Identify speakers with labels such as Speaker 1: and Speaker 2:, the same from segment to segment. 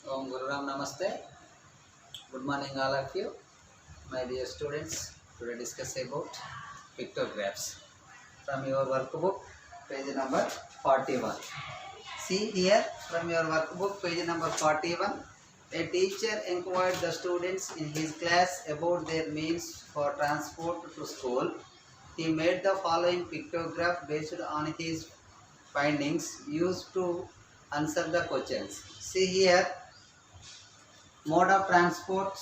Speaker 1: Om Guru Ram Namaste. Good morning, all of you. My dear students, today discuss about pictographs from your workbook, page number 41. See here, from your workbook, page number 41, a teacher inquired the students in his class about their means for transport to school. He made the following pictograph based on his findings used to answer the questions. See here, mode of transport: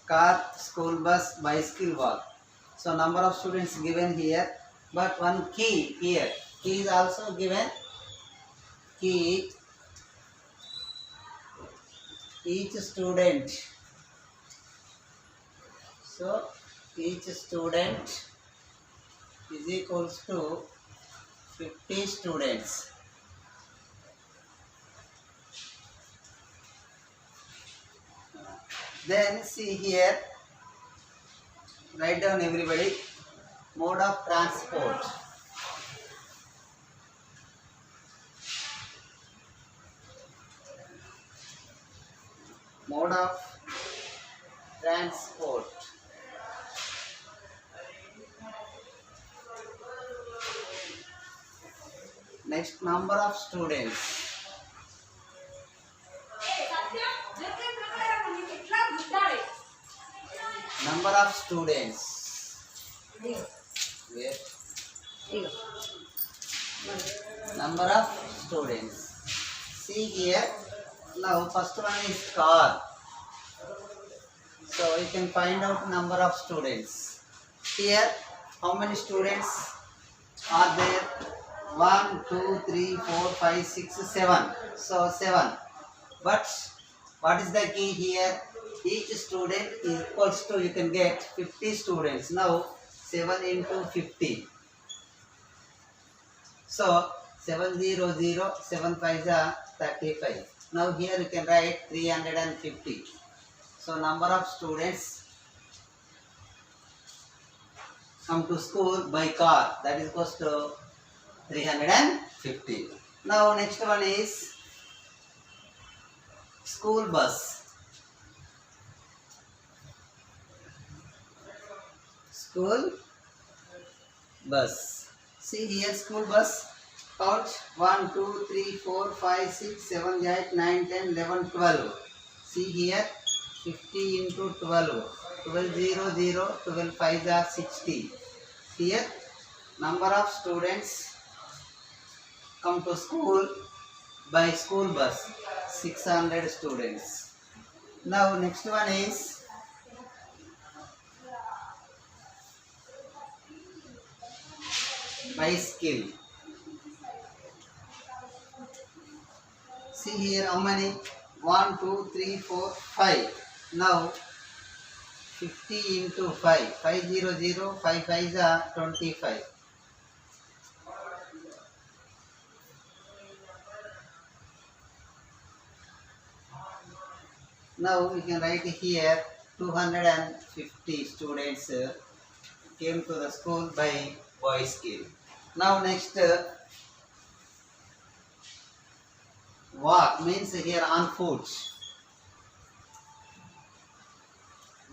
Speaker 1: car, school bus, bicycle, walk. So number of students given here, but one key here. Key is also given. Key, each student. So each student is equals to 50 students. Then see here, write down everybody, mode of transport. Mode of transport. Next, number of students. Number of students. Where? Number of students. See here. Now first one is car. So you can find out number of students. Here, how many students are there? 1, 2, 3, 4, 5, 6, 7. So 7. But what is the key here? Each student is equals to, you can get 50 students. Now 7 into 50. So 700, 7 5 are 35. Now here you can write 350. So number of students come to school by car, that is equals to 350. Now next one is school bus. School bus. See here, school bus. Count 1, 2, 3, 4, 5, 6, 7, 8, 9, 10, 11, 12. See here, 50 into 12. 12, 0, 0, 12, 5 are 60. Here, number of students come to school by school bus, 600 students. Now next one is bicycle. See here, how many? 1, 2, 3, 4, 5. Now 50 into 5. 500, 5 5 are 25. Now we can write here 250 students came to the school by bicycle. Now next, walk means here on foot.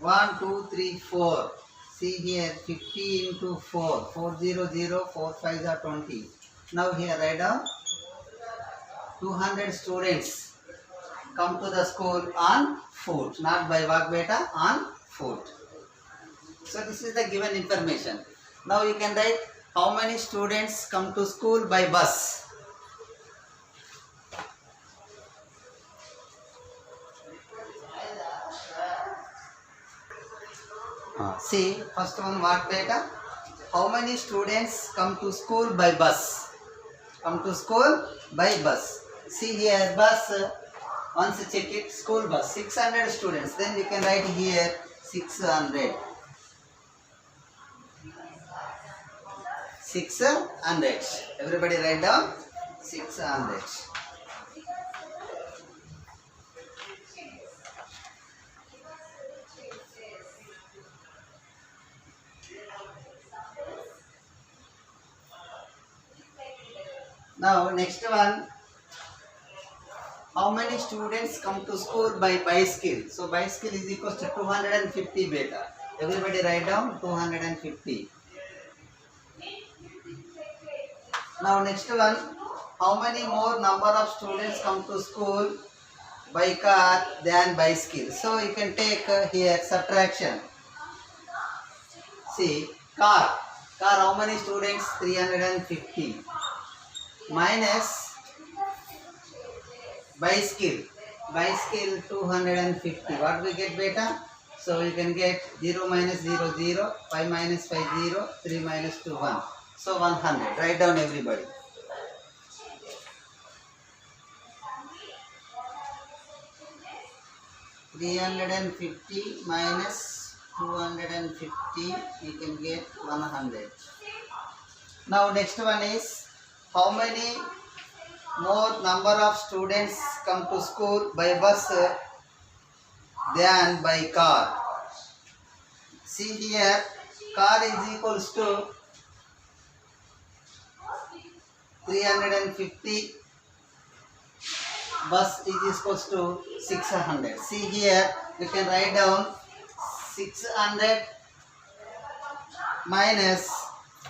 Speaker 1: 1, 2, 3, 4. See here, 50 into 4. 400, 4 5 are 20. Now here write down 200 students come to the school on foot, not by walk beta, on foot. So this is the given information. Now you can write how many students come to school by bus. See, first one what beta? How many students come to school by bus? Come to school by bus. See here, bus, once check it, school bus, 600 students. Then you can write here 600. 600. Everybody write down 600. Now next one, how many students come to school by bicycle? So bicycle is equals to 250 beta. Everybody write down 250. Now next one, how many more number of students come to school by car than bicycle? So you can take here subtraction. See, car how many students? 350 minus bicycle 250. What we get beta? So you can get 0 minus 0 0, 5 minus 5 0, 3 minus 2 1. So 100. Write down everybody. $350 minus 250, you can get 100. Now next one is, how many more number of students come to school by bus than by car? See here, car is equals to 350, bus is equals to 600. See here, you can write down 600 minus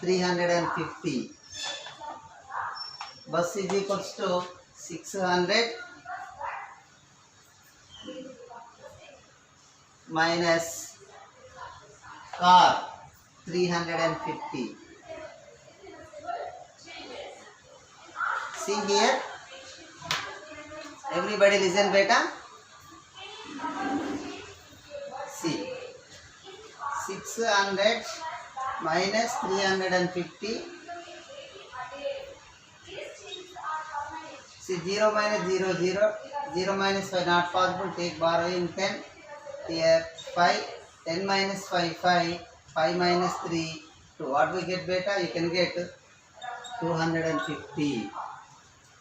Speaker 1: 350. Bus is equals to 600 minus car 350. See here, everybody listen beta. See, 600 minus 350. See, 0 minus 0 0, 0 minus 5 not possible, take borrowing 10. Here 5, 10 minus 5 5, 5 minus 3 2. What we get beta? You can get 250.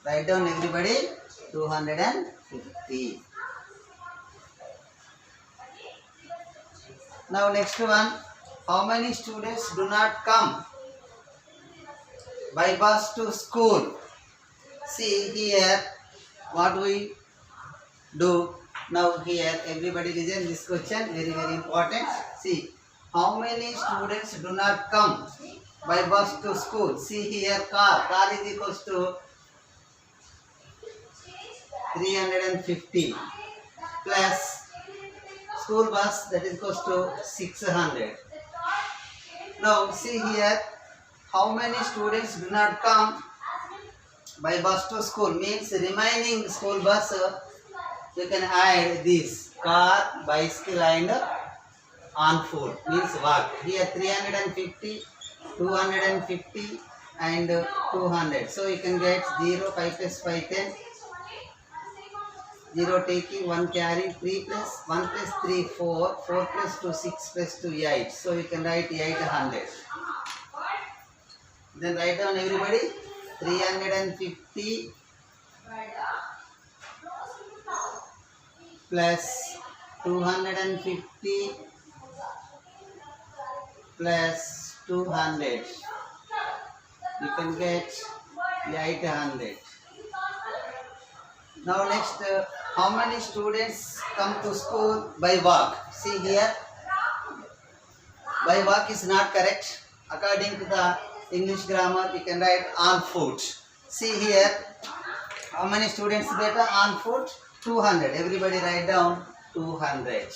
Speaker 1: Write down everybody, 250. Now next one, how many students do not come by bus to school? See here, what we do. Now here, everybody listen this question, very important. See, how many students do not come by bus to school? See here, car is equals to 350 plus school bus, that is equals to 600. Now see here, how many students do not come by bus to school? Means remaining school bus, you can add this car, bicycle and on foot, means walk. Here 350, 250 and 200. So you can get 0, 5 plus 5 10. 0 taking, 1 carry, 3 plus 1 plus 3 4, 4 plus 2 6 plus 2 8. So you can write 800. Then write down everybody, 350 plus 250 plus 200. You can get 800. Now next, how many students come to school by walk? See here, by walk is not correct. According to the English grammar, you can write on foot. See here, how many students beta on foot? 200. Everybody write down 200.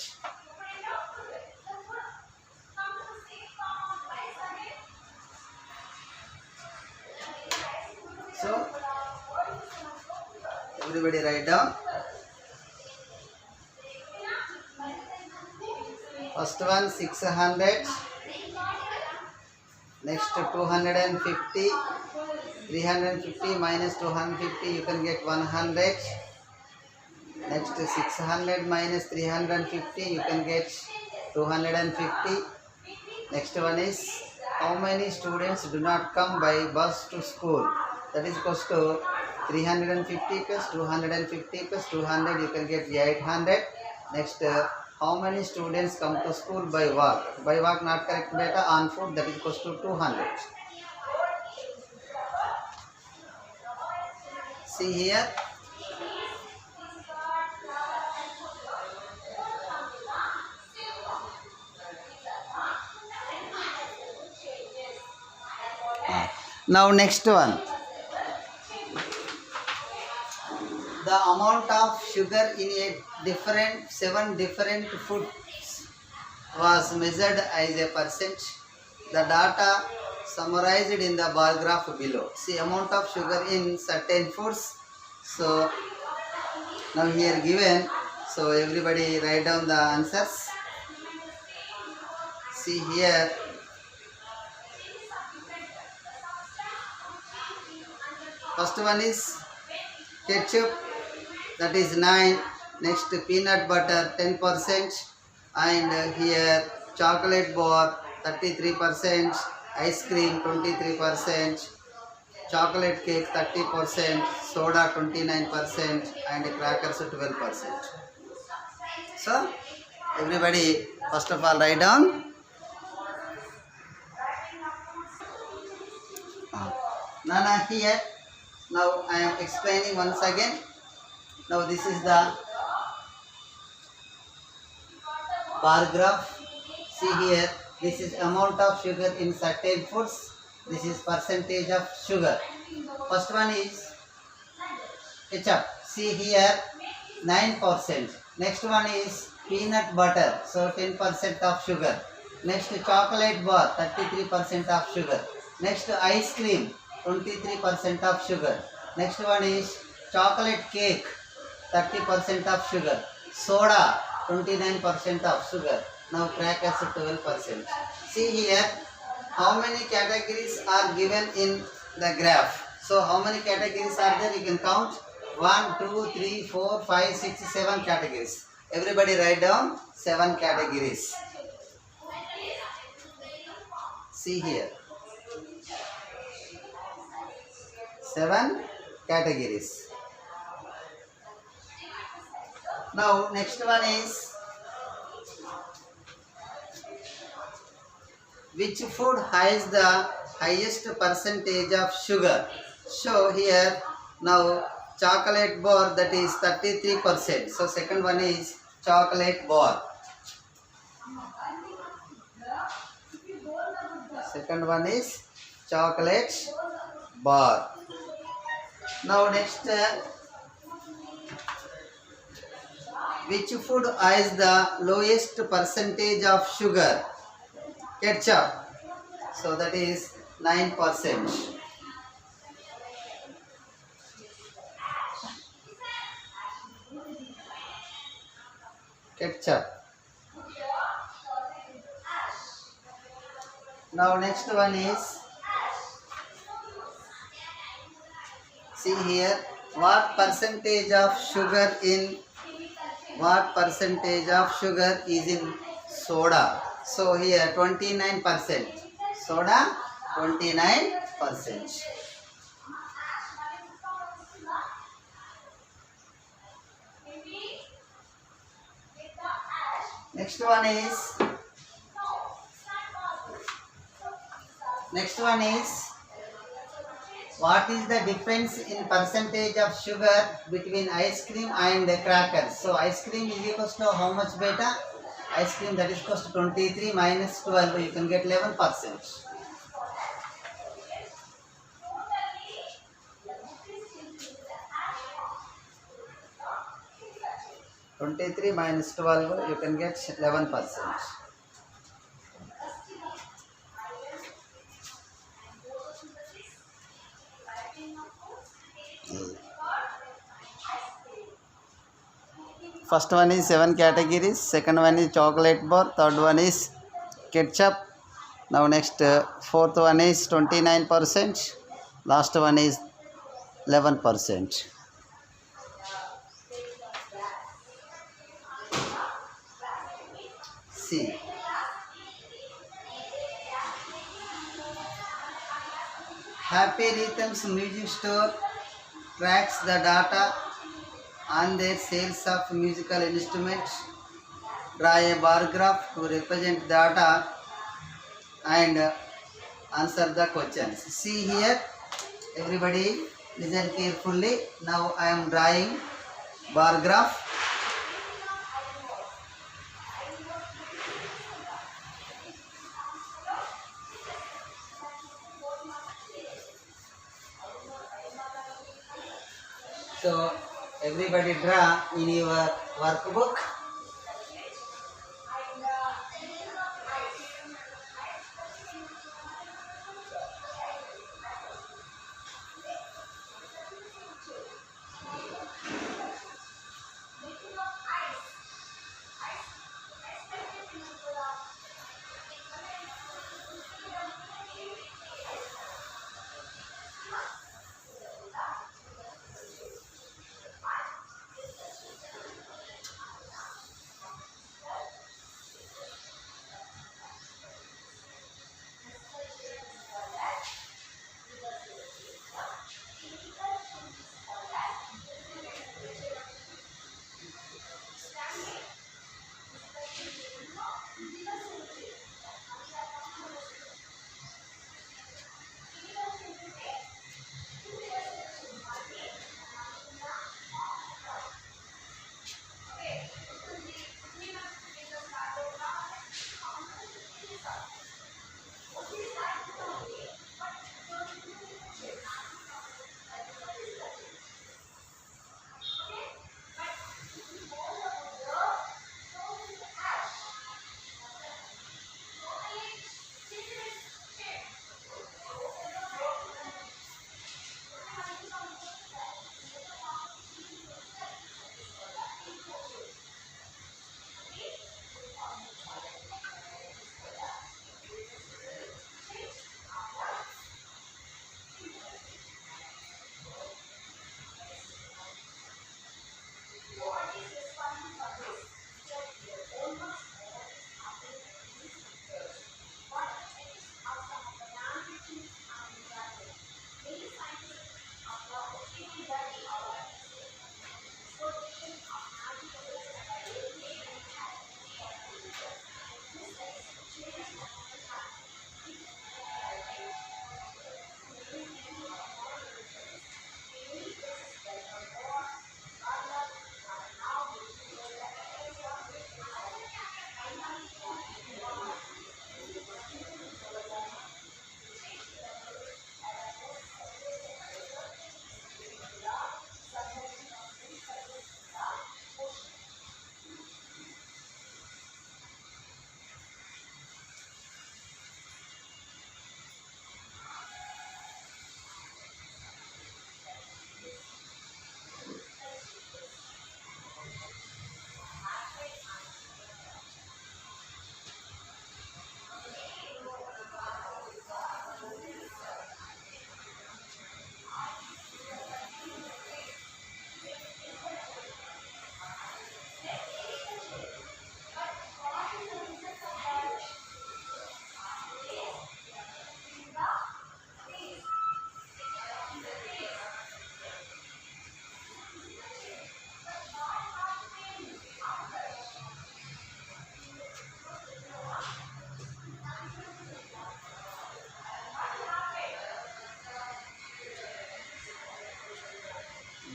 Speaker 1: So, everybody write down. First one 600, next 250, 350 minus 250, you can get 100. Next 600 minus 350, you can get 250. Next one is, how many students do not come by bus to school? That is equals to 350 plus 250 plus 200, you can get 800. Next, how many students come to school by walk? By walk not correct beta, on foot, that is equals to 200. See here, Now next one. The amount of sugar in a seven different foods was measured as a percent. The data summarized in the bar graph below. See amount of sugar in certain foods. So now here given. So everybody write down the answers. See here. First one is ketchup, that is 9. Next peanut butter 10%, and here chocolate bar 33%, ice cream 23%, chocolate cake 30%, soda 29%, and crackers 12%. So everybody first of all write down. Nana here. Now I am explaining once again. Now this is the bar graph. See here, this is amount of sugar in certain foods. This is percentage of sugar. First one is ketchup. See here, 9%. Next one is peanut butter. So 10% of sugar. Next chocolate bar, 33% of sugar. Next ice cream, 23% of sugar. Next one is chocolate cake, 30% of sugar. Soda, 29% of sugar. Now crackers, 12%. See here, how many categories are given in the graph. So how many categories are there? You can count. 1, 2, 3, 4, 5, 6, 7 categories. Everybody write down 7 categories. See here. 7 categories. Now next one is which food has the highest percentage of sugar. So here now chocolate bar, that is 33%. So second one is chocolate bar. Second one is chocolate bar. Now next, which food has the lowest percentage of sugar? Ketchup. So that is 9%. Ketchup. Now next one is, see here, what percentage of sugar is in soda. So here 29%. Soda 29%. Next one is what is the difference in percentage of sugar between ice cream and crackers? So ice cream is equals to how much beta? Ice cream, that is equals to 23 minus 12, you can get 11%. (23 minus 12) you can get 11%. First one is 7 categories, second one is chocolate bar, third one is ketchup. Now next, fourth one is 29%, last one is 11%. See, Happy Rhythms Music Store tracks the data on their sales of musical instruments. Draw a bar graph to represent data and answer the questions. See here, everybody listen carefully. Now I am drawing bar graph. everybody draw in your workbook.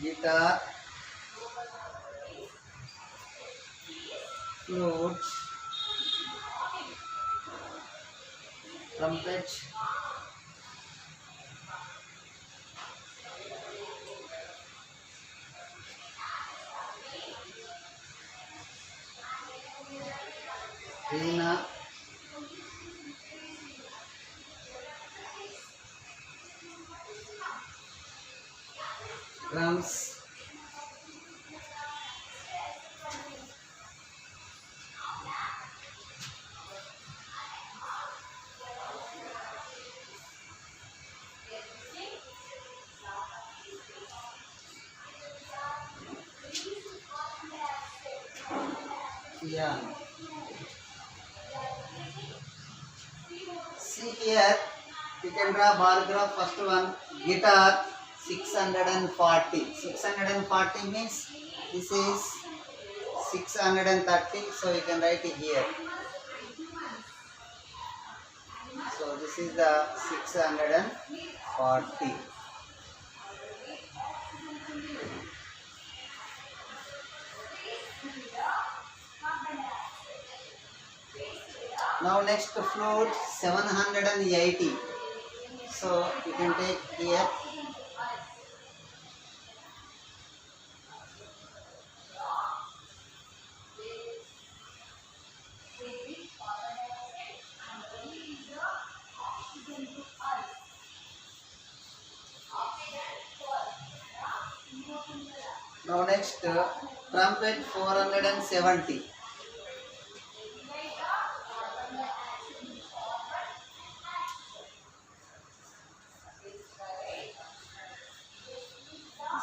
Speaker 1: Guitar, flute, trumpet, veena, drums, piano. See here, you can draw bar graph. First one, guitar 640. 640 means this is 630. So you can write it here. So this is the 640. Now next flute 780. So you can take here Next, trumpet 470.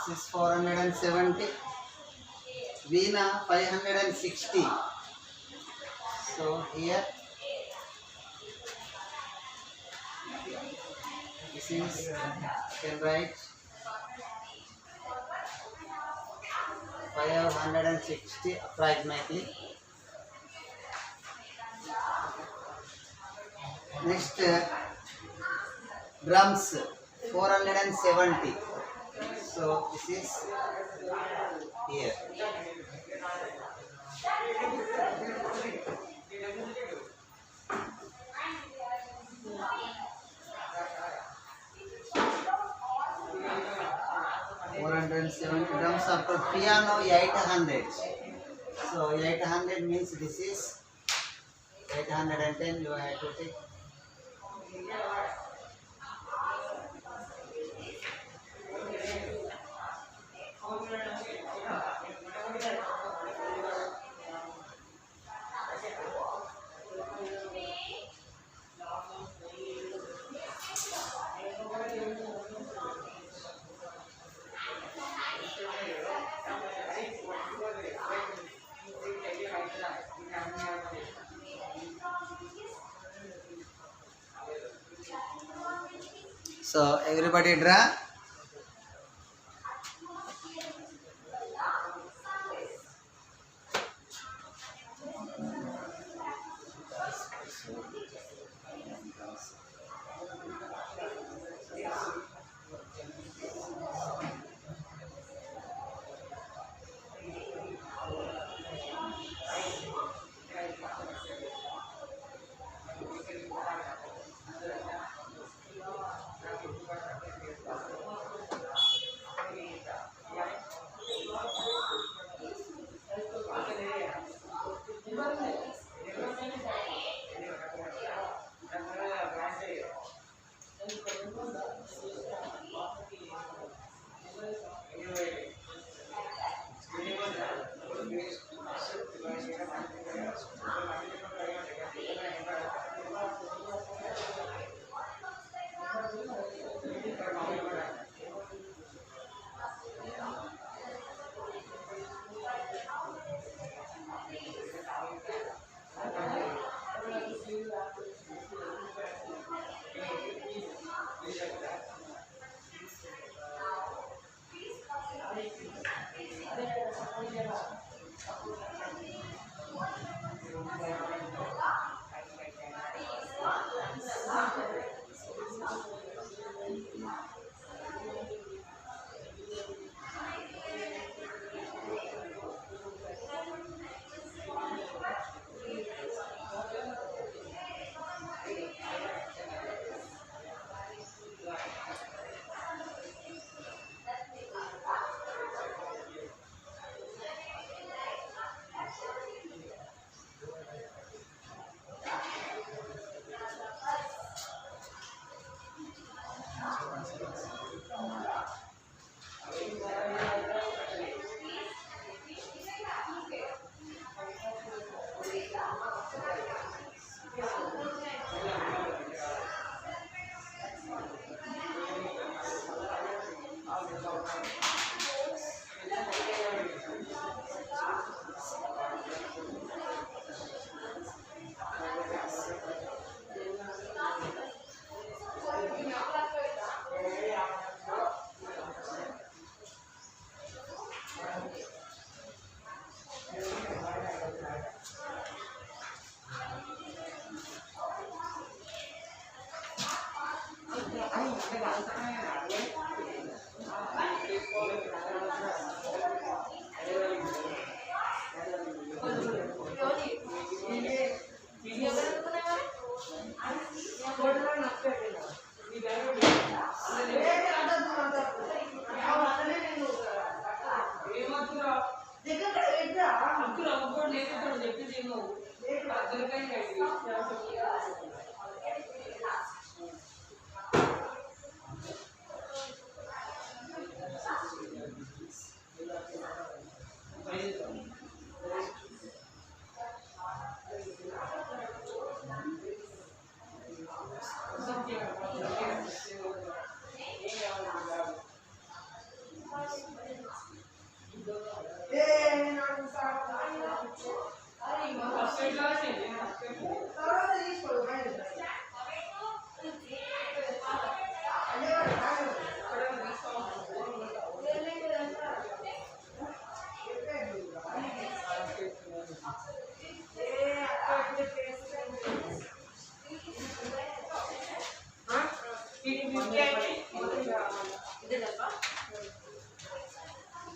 Speaker 1: This is 470. Veena 560. So here this is, you can write 560 approximately. Next, drums 470. So this is here. Drums after piano 800. So 800 means this is 810. You have to take. So everybody draw.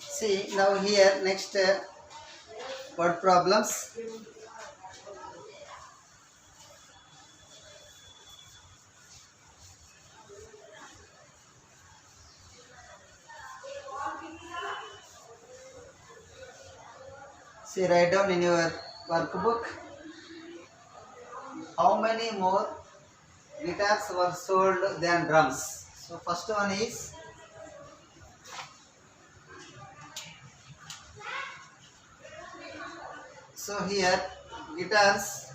Speaker 1: See now here next word problems. See, write down in your workbook how many more guitars were sold than drums. So first one is so here guitars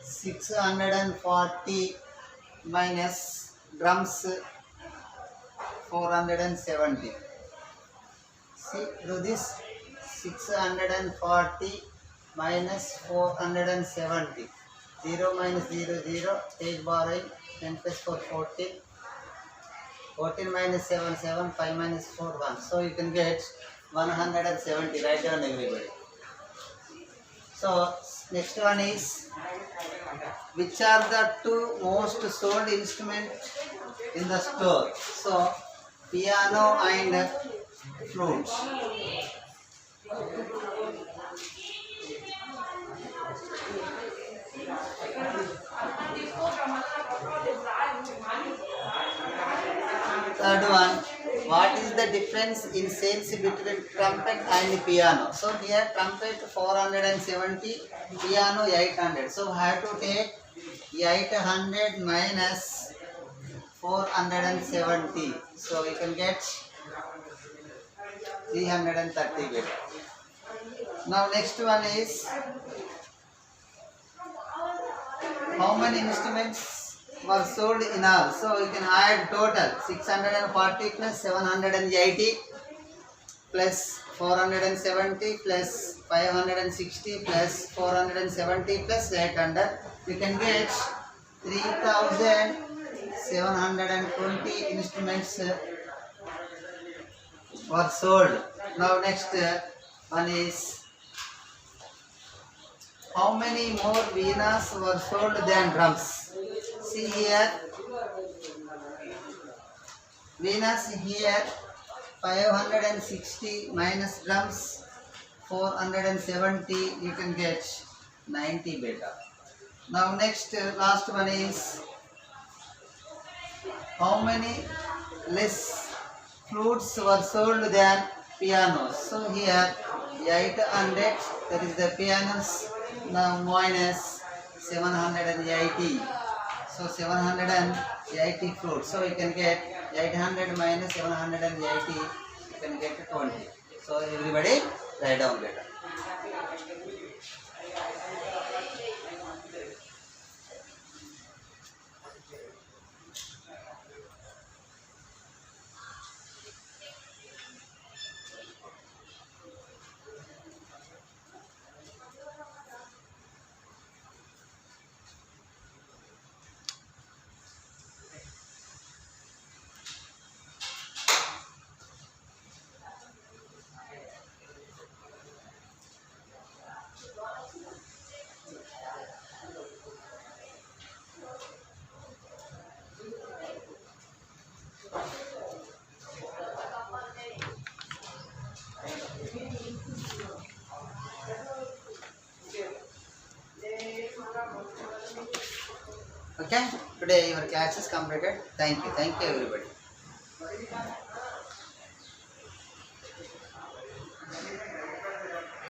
Speaker 1: 640 minus drums 470. See, do this 640 minus 470. 0 minus 0, 0. Take borrowing. 10 plus 4, 14. 14 minus 7, 7. 5 minus 4, 1. So you can get 170. Write down everybody. So next one is which are the two most sold instruments in the store? So piano and flute. Third one, what is the difference in sales between trumpet and piano? So here trumpet 470, piano 800. So I have to take 800 minus 470. So you can get 330 bit. Now next one is how many instruments were sold in all. So you can add total 640 plus 780 plus 470 plus 560 plus 470 plus 800. You can get 3720 instruments were sold. Now next one is how many more venas were sold than drums. See here, venas here 560 minus drums 470, you can get 90 beta. Now next last one is how many less flutes were sold than pianos. So here 800, that is the pianos. Now minus 780. So 780 flutes. So you can get 800 minus 780. You can get 20. So everybody write down later. Okay, today your class is completed. Thank you everybody.